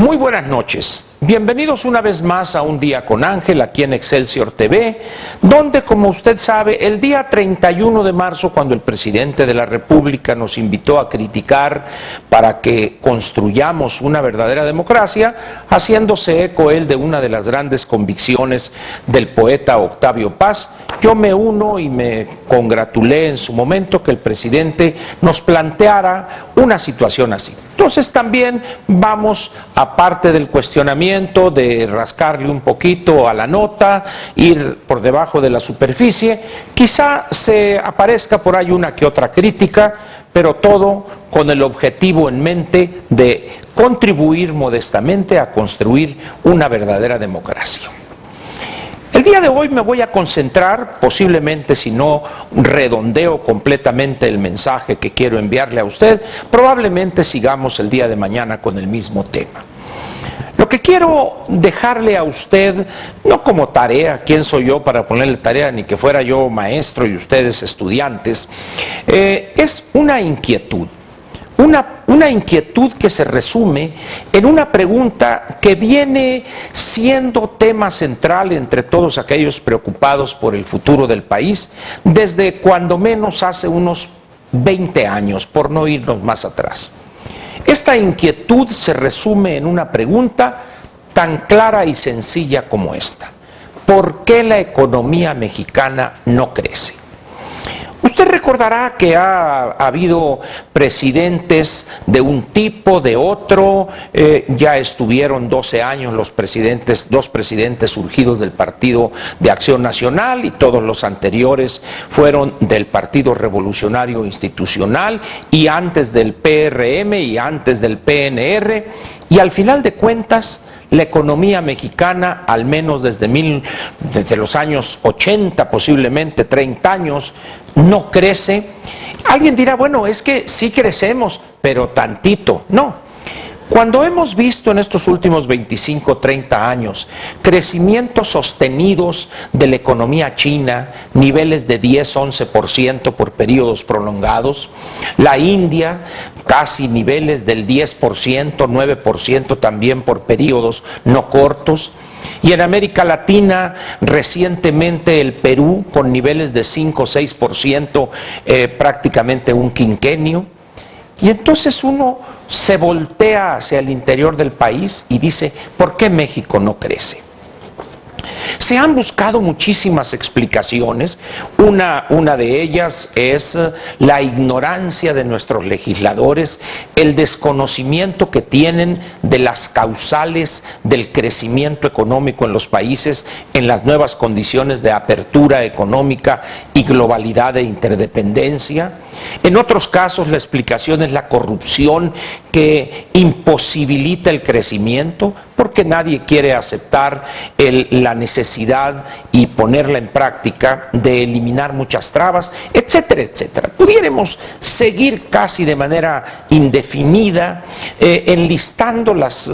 Muy buenas noches. Bienvenidos una vez más a Un Día con Ángel, aquí en Excelsior TV, donde, como usted sabe, el día 31 de marzo, cuando el presidente de la República nos invitó a criticar para que construyamos una verdadera democracia, haciéndose eco él de una de las grandes convicciones del poeta Octavio Paz, yo me uno y me congratulé en su momento que el presidente nos planteara una situación así. Entonces también vamos, aparte del cuestionamiento, de rascarle un poquito a la nota, ir por debajo de la superficie, quizá se aparezca por ahí una que otra crítica, pero todo con el objetivo en mente de contribuir modestamente a construir una verdadera democracia. El día de hoy me voy a concentrar, posiblemente si no redondeo completamente el mensaje que quiero enviarle a usted, probablemente sigamos el día de mañana con el mismo tema. Lo que quiero dejarle a usted, no como tarea, quién soy yo para ponerle tarea, ni que fuera yo maestro y ustedes estudiantes, es una inquietud. Una inquietud que se resume en una pregunta que viene siendo tema central entre todos aquellos preocupados por el futuro del país desde cuando menos hace unos 20 años, por no irnos más atrás. Esta inquietud se resume en una pregunta tan clara y sencilla como esta: ¿por qué la economía mexicana no crece? Usted recordará que ha habido presidentes de un tipo, de otro, ya estuvieron 12 años dos presidentes surgidos del Partido de Acción Nacional y todos los anteriores fueron del Partido Revolucionario Institucional y antes del PRM y antes del PNR, y al final de cuentas la economía mexicana, al menos desde los años 80, posiblemente 30 años, no crece. Alguien dirá, bueno, es que sí crecemos, pero tantito. No. Cuando hemos visto en estos últimos 25, 30 años crecimientos sostenidos de la economía china, niveles de 10, 11% por periodos prolongados, la India casi niveles del 10%, 9% también por periodos no cortos, y en América Latina recientemente el Perú con niveles de 5 o 6%, prácticamente un quinquenio. Y entonces uno se voltea hacia el interior del país y dice, ¿por qué México no crece? Se han buscado muchísimas explicaciones. Una de ellas es la ignorancia de nuestros legisladores, el desconocimiento que tienen de las causales del crecimiento económico en los países, en las nuevas condiciones de apertura económica y globalidad e interdependencia. En otros casos la explicación es la corrupción que imposibilita el crecimiento porque nadie quiere aceptar la necesidad y ponerla en práctica de eliminar muchas trabas, etcétera, etcétera. Pudiéramos seguir casi de manera indefinida enlistando las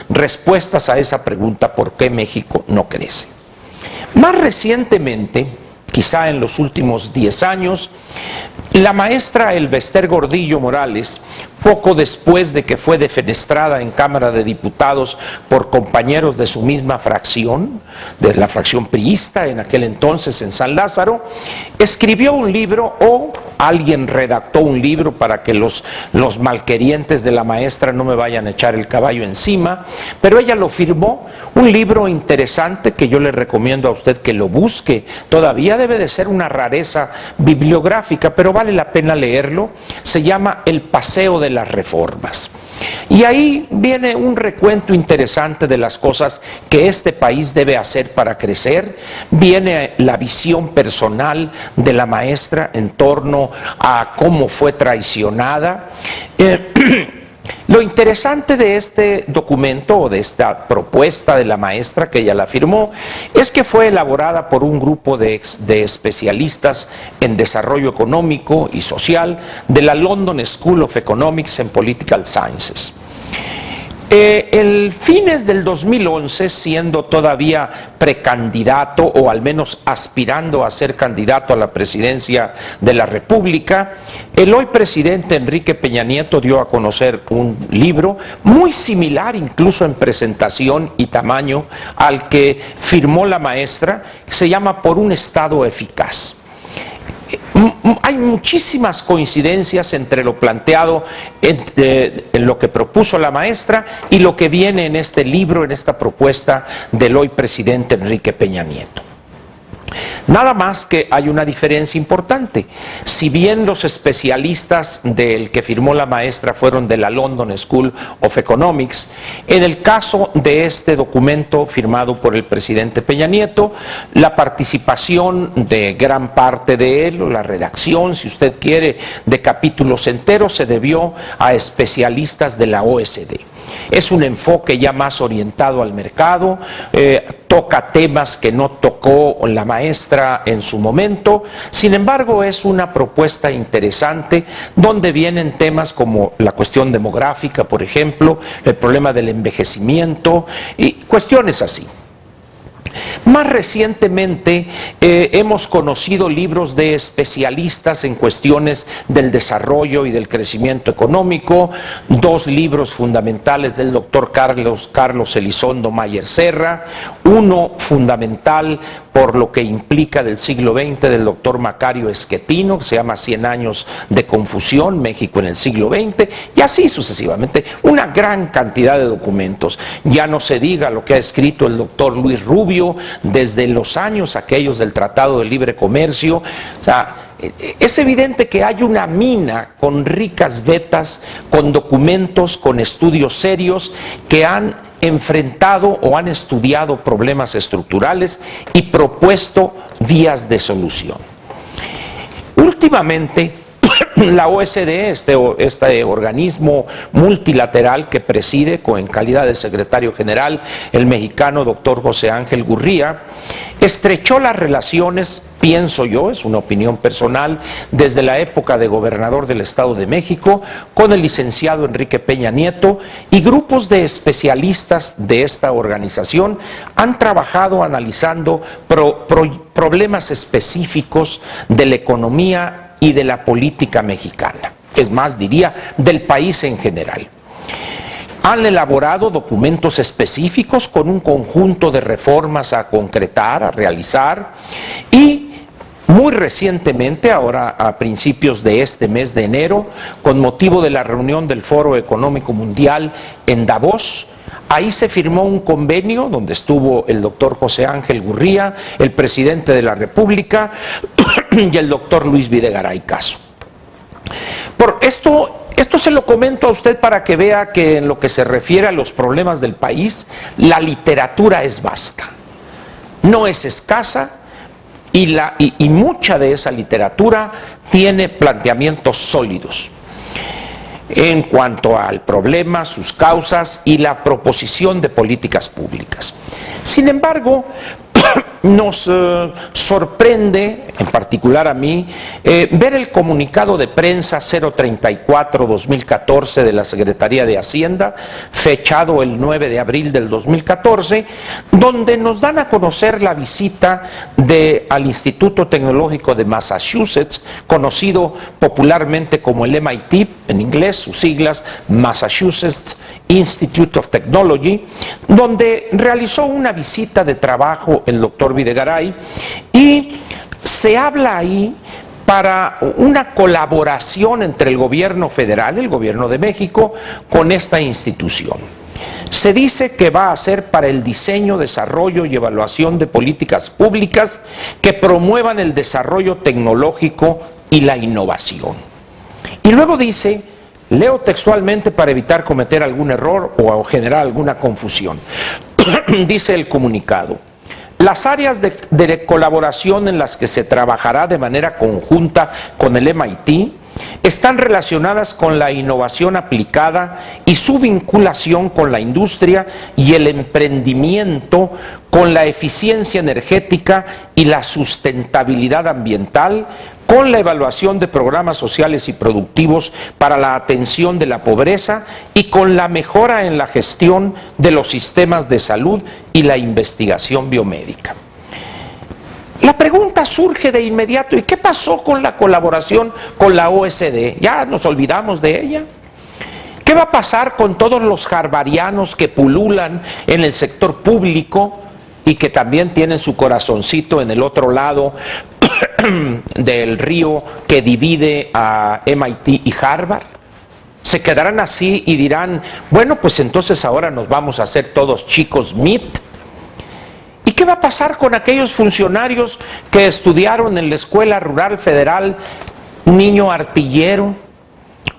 respuestas a esa pregunta, ¿por qué México no crece? Más recientemente, quizá en los últimos 10 años, la maestra Elbester Gordillo Morales, poco después de que fue defenestrada en Cámara de Diputados por compañeros de su misma fracción, de la fracción priista en aquel entonces en San Lázaro, escribió un libro, o alguien redactó un libro para que los malquerientes de la maestra no me vayan a echar el caballo encima, pero ella lo firmó, un libro interesante que yo le recomiendo a usted que lo busque, todavía debe de ser una rareza bibliográfica, pero vale la pena leerlo. Se llama El Paseo de las Reformas. Y ahí viene un recuento interesante de las cosas que este país debe hacer para crecer. Viene la visión personal de la maestra en torno a cómo fue traicionada. Lo interesante de este documento o de esta propuesta de la maestra, que ella la firmó, es que fue elaborada por un grupo de especialistas en desarrollo económico y social de la London School of Economics and Political Sciences. El fines del 2011, siendo todavía precandidato o al menos aspirando a ser candidato a la presidencia de la República, el hoy presidente Enrique Peña Nieto dio a conocer un libro muy similar incluso en presentación y tamaño al que firmó la maestra, que se llama Por un Estado Eficaz. Hay muchísimas coincidencias entre lo planteado en lo que propuso la maestra y lo que viene en este libro, en esta propuesta del hoy presidente Enrique Peña Nieto. Nada más que hay una diferencia importante. Si bien los especialistas del que firmó la maestra fueron de la London School of Economics, en el caso de este documento firmado por el presidente Peña Nieto, la participación de gran parte de él, o la redacción, si usted quiere, de capítulos enteros, se debió a especialistas de la OSD. Es un enfoque ya más orientado al mercado, toca temas que no tocó la maestra en su momento. Sin embargo, es una propuesta interesante donde vienen temas como la cuestión demográfica, por ejemplo, el problema del envejecimiento y cuestiones así. Más recientemente hemos conocido libros de especialistas en cuestiones del desarrollo y del crecimiento económico, dos libros fundamentales del doctor Carlos Elizondo Mayer Serra, uno fundamental por lo que implica del siglo XX del doctor Macario Esquetino, que se llama 100 años de confusión, México en el siglo XX, y así sucesivamente, una gran cantidad de documentos. Ya no se diga lo que ha escrito el doctor Luis Rubio desde los años aquellos del Tratado de Libre Comercio. O sea, es evidente que hay una mina con ricas vetas, con documentos, con estudios serios que han enfrentado o han estudiado problemas estructurales y propuesto vías de solución. Últimamente, la OSD, este organismo multilateral que preside en calidad de secretario general el mexicano doctor José Ángel Gurría, estrechó las relaciones, pienso yo, es una opinión personal, desde la época de gobernador del Estado de México, con el licenciado Enrique Peña Nieto, y grupos de especialistas de esta organización han trabajado analizando problemas específicos de la economía y de la política mexicana, es más, diría, del país en general. Han elaborado documentos específicos con un conjunto de reformas a concretar, a realizar, y muy recientemente, ahora a principios de este mes de enero, con motivo de la reunión del Foro Económico Mundial en Davos, ahí se firmó un convenio donde estuvo el doctor José Ángel Gurría, el presidente de la República y el doctor Luis Videgaray Caso. Por esto se lo comento a usted para que vea que en lo que se refiere a los problemas del país, la literatura es vasta, no es escasa, y mucha de esa literatura tiene planteamientos sólidos en cuanto al problema, sus causas y la proposición de políticas públicas. Sin embargo, nos sorprende, en particular a mí, ver el comunicado de prensa 034-2014 de la Secretaría de Hacienda, fechado el 9 de abril del 2014, donde nos dan a conocer la visita al Instituto Tecnológico de Massachusetts, conocido popularmente como el MIT, en inglés, sus siglas, Massachusetts Institute of Technology, donde realizó una visita de trabajo el doctor Videgaray, y se habla ahí para una colaboración entre el gobierno federal, el gobierno de México, con esta institución. Se dice que va a ser para el diseño, desarrollo y evaluación de políticas públicas que promuevan el desarrollo tecnológico y la innovación. Y luego dice, leo textualmente para evitar cometer algún error o generar alguna confusión, dice el comunicado: las áreas de colaboración en las que se trabajará de manera conjunta con el MIT están relacionadas con la innovación aplicada y su vinculación con la industria y el emprendimiento, con la eficiencia energética y la sustentabilidad ambiental, con la evaluación de programas sociales y productivos para la atención de la pobreza y con la mejora en la gestión de los sistemas de salud y la investigación biomédica. La pregunta surge de inmediato: ¿y qué pasó con la colaboración con la OSD? ¿Ya nos olvidamos de ella? ¿Qué va a pasar con todos los harvarianos que pululan en el sector público y que también tienen su corazoncito en el otro lado del río que divide a MIT y Harvard? ¿Se quedarán así y dirán, bueno, pues entonces ahora nos vamos a hacer todos chicos MIT? ¿Y qué va a pasar con aquellos funcionarios que estudiaron en la Escuela Rural Federal Niño Artillero?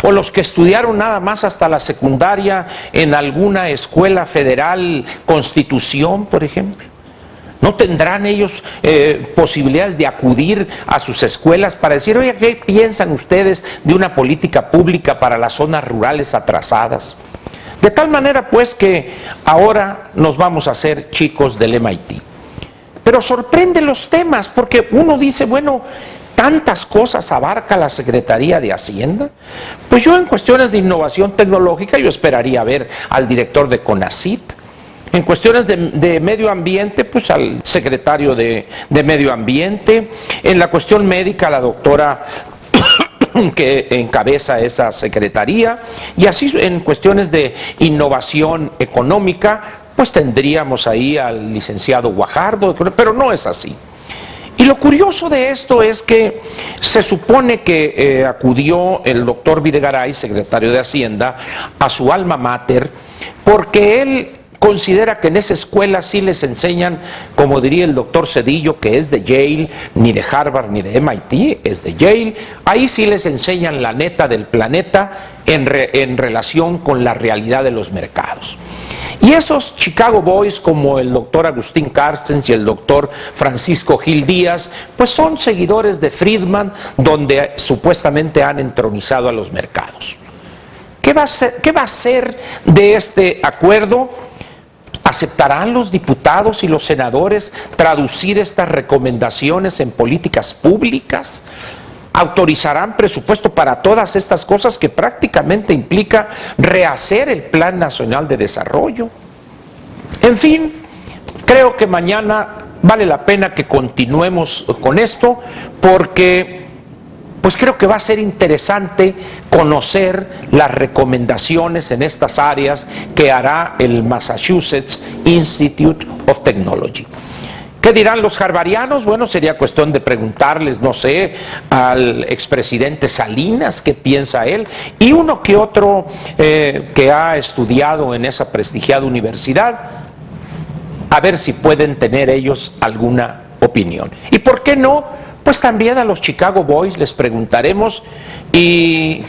¿O los que estudiaron nada más hasta la secundaria en alguna escuela federal Constitución, por ejemplo? ¿No tendrán ellos posibilidades de acudir a sus escuelas para decir, oye, ¿qué piensan ustedes de una política pública para las zonas rurales atrasadas? De tal manera pues que ahora nos vamos a hacer chicos del MIT. Pero sorprende los temas, porque uno dice, bueno, ¿tantas cosas abarca la Secretaría de Hacienda? Pues yo en cuestiones de innovación tecnológica yo esperaría ver al director de CONACYT. En cuestiones de medio ambiente, pues al secretario de Medio Ambiente. En la cuestión médica, la doctora que encabeza esa secretaría, y así en cuestiones de innovación económica, pues tendríamos ahí al licenciado Guajardo, pero no es así. Y lo curioso de esto es que se supone que acudió el doctor Videgaray, secretario de Hacienda, a su alma mater, porque él considera que en esa escuela sí les enseñan, como diría el doctor Cedillo, que es de Yale, ni de Harvard ni de MIT, es de Yale. Ahí sí les enseñan la neta del planeta en relación con la realidad de los mercados. Y esos Chicago Boys, como el doctor Agustín Carstens y el doctor Francisco Gil Díaz, pues son seguidores de Friedman, donde supuestamente han entronizado a los mercados. ¿Qué va a ser de este acuerdo? ¿Aceptarán los diputados y los senadores traducir estas recomendaciones en políticas públicas? ¿Autorizarán presupuesto para todas estas cosas que prácticamente implica rehacer el Plan Nacional de Desarrollo? En fin, creo que mañana vale la pena que continuemos con esto, porque pues creo que va a ser interesante conocer las recomendaciones en estas áreas que hará el Massachusetts Institute of Technology. ¿Qué dirán los harvarianos? Bueno, sería cuestión de preguntarles, no sé, al expresidente Salinas, qué piensa él, y uno que otro que ha estudiado en esa prestigiada universidad, a ver si pueden tener ellos alguna opinión. ¿Y por qué no? Pues también a los Chicago Boys les preguntaremos y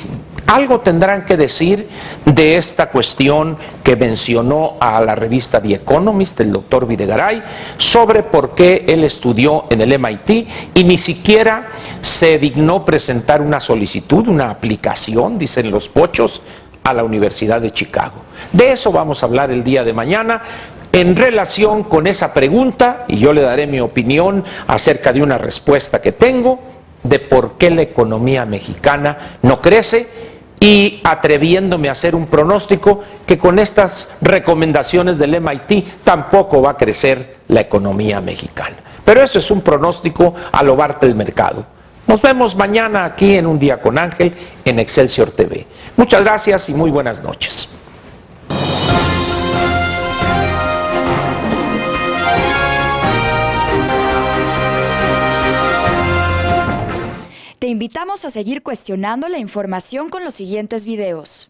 algo tendrán que decir de esta cuestión que mencionó a la revista The Economist el doctor Videgaray sobre por qué él estudió en el MIT y ni siquiera se dignó presentar una solicitud, una aplicación, dicen los pochos, a la Universidad de Chicago. De eso vamos a hablar el día de mañana. En relación con esa pregunta, y yo le daré mi opinión acerca de una respuesta que tengo, de por qué la economía mexicana no crece, y atreviéndome a hacer un pronóstico que con estas recomendaciones del MIT tampoco va a crecer la economía mexicana. Pero eso es un pronóstico a lo Bartel Mercado. Nos vemos mañana aquí en Un Día con Ángel en Excelsior TV. Muchas gracias y muy buenas noches. Te invitamos a seguir cuestionando la información con los siguientes videos.